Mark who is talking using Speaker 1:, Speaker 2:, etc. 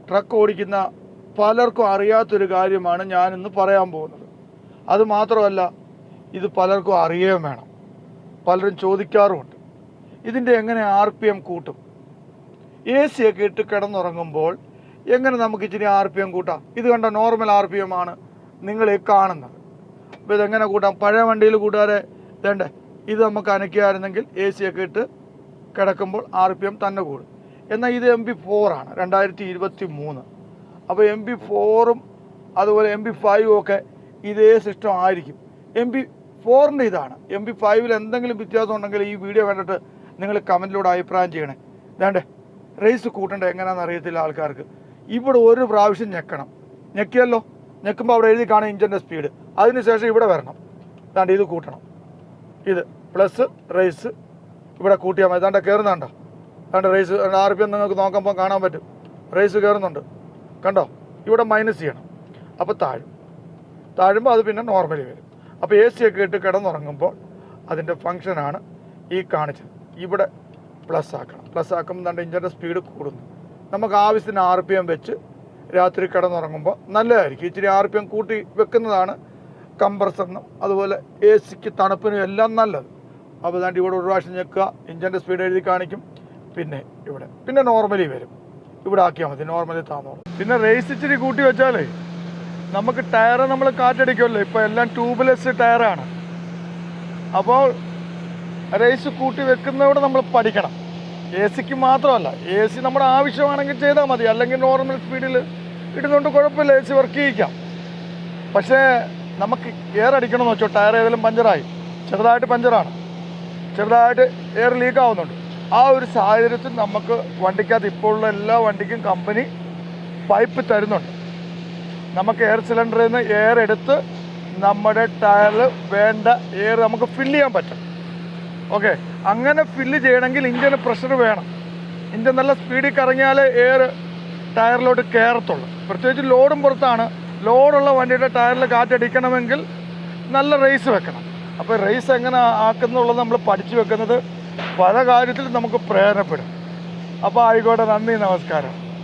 Speaker 1: Truck ഓടിക്കുന്ന പലർക്കും അറിയാത്തൊരു കാര്യമാണ് ഞാനിന്ന് പറയാൻ പോകുന്നത്. അതുമാത്രമല്ല, ഇത് പലർക്കും അറിയുകയും വേണം. പലരും ചോദിക്കാറുമുണ്ട്, ഇതിൻ്റെ എങ്ങനെ RPM കൂട്ടും? AC ഒക്കെ ഇട്ട് കിടന്നുറങ്ങുമ്പോൾ എങ്ങനെ നമുക്ക് ഇച്ചിരി RPM കൂട്ടാം? ഇത് കണ്ട നോർമൽ RPM ആണ് നിങ്ങൾ ഈ കാണുന്നത്. അപ്പോൾ ഇതെങ്ങനെ കൂട്ടാം? പഴയ വണ്ടിയിൽ കൂട്ടുകാരെ വേണ്ടേ, ഇത് നമുക്ക് അനക്കുകയായിരുന്നെങ്കിൽ AC ഒക്കെ ഇട്ട് കിടക്കുമ്പോൾ RPM തന്നെ കൂടും. എന്നാൽ ഇത് MP4 ആണ്, 2023. അപ്പോൾ MP4ഉം അതുപോലെ MP5 ഒക്കെ ഇതേ സിസ്റ്റം ആയിരിക്കും. MP4ൻ്റെ ഇതാണ്. MP5ൽ എന്തെങ്കിലും വ്യത്യാസം ഉണ്ടെങ്കിൽ ഈ വീഡിയോ കണ്ടിട്ട് നിങ്ങൾ കമൻറ്റിലൂടെ അഭിപ്രായം ചെയ്യണേ. വേണ്ടേ, റേസ് കൂട്ടേണ്ട എങ്ങനെയാണെന്ന് അറിയത്തില്ല ആൾക്കാർക്ക്. ഇവിടെ ഒരു പ്രാവശ്യം ഞെക്കണം. ഞെക്കിയല്ലോ, ഞെക്കുമ്പോൾ അവിടെ എഴുതി കാണും ഇഞ്ചിൻ്റെ സ്പീഡ്. അതിനുശേഷം ഇവിടെ വരണം, ദാണ്ട് ഇത് കൂട്ടണം. ഇത് പ്ലസ് റേസ് ഇവിടെ കൂട്ടിയാൽ മതി. ദാണ്ട കയറുന്നുണ്ടോ? ദാണ്ട് റേസ് RPM നിങ്ങൾക്ക് നോക്കുമ്പോൾ കാണാൻ പറ്റും. റേസ് കയറുന്നുണ്ട് കണ്ടോ? ഇവിടെ മൈനസ് ചെയ്യണം, അപ്പോൾ താഴുമ്പോൾ അത് പിന്നെ നോർമലി വരും. അപ്പോൾ AC ഒക്കെ ഇട്ട് കിടന്നുറങ്ങുമ്പോൾ അതിൻ്റെ ഫങ്ഷനാണ് ഈ കാണിച്ചത്. ഇവിടെ പ്ലസ് ആക്കണം. പ്ലസ് ആക്കുമ്പോൾ ദാണ്ട് ഇഞ്ചിൻ്റെ സ്പീഡ് കൂടുന്നു. നമുക്ക് ആവശ്യത്തിന് RPM വെച്ച് രാത്രി കിടന്നുറങ്ങുമ്പോൾ നല്ലതായിരിക്കും. ഇച്ചിരി RPM കൂട്ടി വെക്കുന്നതാണ് കംപ്രസറിനും അതുപോലെ ACക്ക് തണുപ്പിനും എല്ലാം നല്ലത്. അപ്പോൾ ദാണ്ട് ഇവിടെ ഒരു പ്രാവശ്യം ഞെക്കുക, ഇഞ്ചിൻ്റെ സ്പീഡ് എഴുതി കാണിക്കും. പിന്നെ നോർമലി വരും. ഇവിടെ ആക്കിയാൽ മതി, നോർമലി താന്നോളും. പിന്നെ റേസ് ഇച്ചിരി കൂട്ടി വെച്ചാലേ നമുക്ക് ടയറ് നമ്മൾ കാറ്റടിക്കുമല്ലോ. ഇപ്പോൾ എല്ലാം ട്യൂബ്ലെസ് ടയറാണ്. അപ്പോൾ റേസ് കൂട്ടി വെക്കുന്നതോടെ നമ്മൾ പഠിക്കണം. AC മാത്രമല്ല, AC നമ്മുടെ ആവശ്യമാണെങ്കിൽ ചെയ്താൽ മതി, അല്ലെങ്കിൽ നോർമൽ സ്പീഡിൽ ഇടുന്നുകൊണ്ട് കുഴപ്പമില്ല, AC വർക്ക് ചെയ്യിക്കാം. പക്ഷേ നമുക്ക് എയർ അടിക്കണമെന്ന് വെച്ചോ, ടയർ ഏതെങ്കിലും പഞ്ചറായി, ചെറുതായിട്ട് പഞ്ചറാണ്, ചെറുതായിട്ട് എയർ ലീക്ക് ആവുന്നുണ്ട്. ആ ഒരു സാഹചര്യത്തിൽ നമുക്ക് വണ്ടിക്കകത്ത് ഇപ്പോഴുള്ള എല്ലാ വണ്ടിക്കും കമ്പനി പൈപ്പ് തരുന്നുണ്ട്. നമുക്ക് എയർ സിലിണ്ടറിൽ നിന്ന് എയർ എടുത്ത് നമ്മുടെ ടയറിൽ വേണ്ട എയർ നമുക്ക് ഫില്ല് ചെയ്യാൻ പറ്റും. ഓക്കെ, അങ്ങനെ ഫില്ല് ചെയ്യണമെങ്കിൽ ഇഞ്ചിന് പ്രഷർ വേണം. ഇഞ്ചിൻ നല്ല സ്പീഡിൽ കറങ്ങിയാലേ എയർ ടയറിലോട്ട് കയറത്തുള്ളൂ. പ്രത്യേകിച്ച് ലോഡും പുറത്താണ്. ലോഡുള്ള വണ്ടിയുടെ ടയറിൽ കാറ്റടിക്കണമെങ്കിൽ നല്ല റേസ് വെക്കണം. അപ്പോൾ റേസ് എങ്ങനെ ആക്കുന്നുള്ളത് നമ്മൾ പഠിച്ചു വെക്കുന്നത് പല കാര്യത്തിലും നമുക്ക് പ്രയോജനപ്പെടും. അപ്പോൾ ആയിക്കോട്ടെ, നന്ദി, നമസ്കാരം.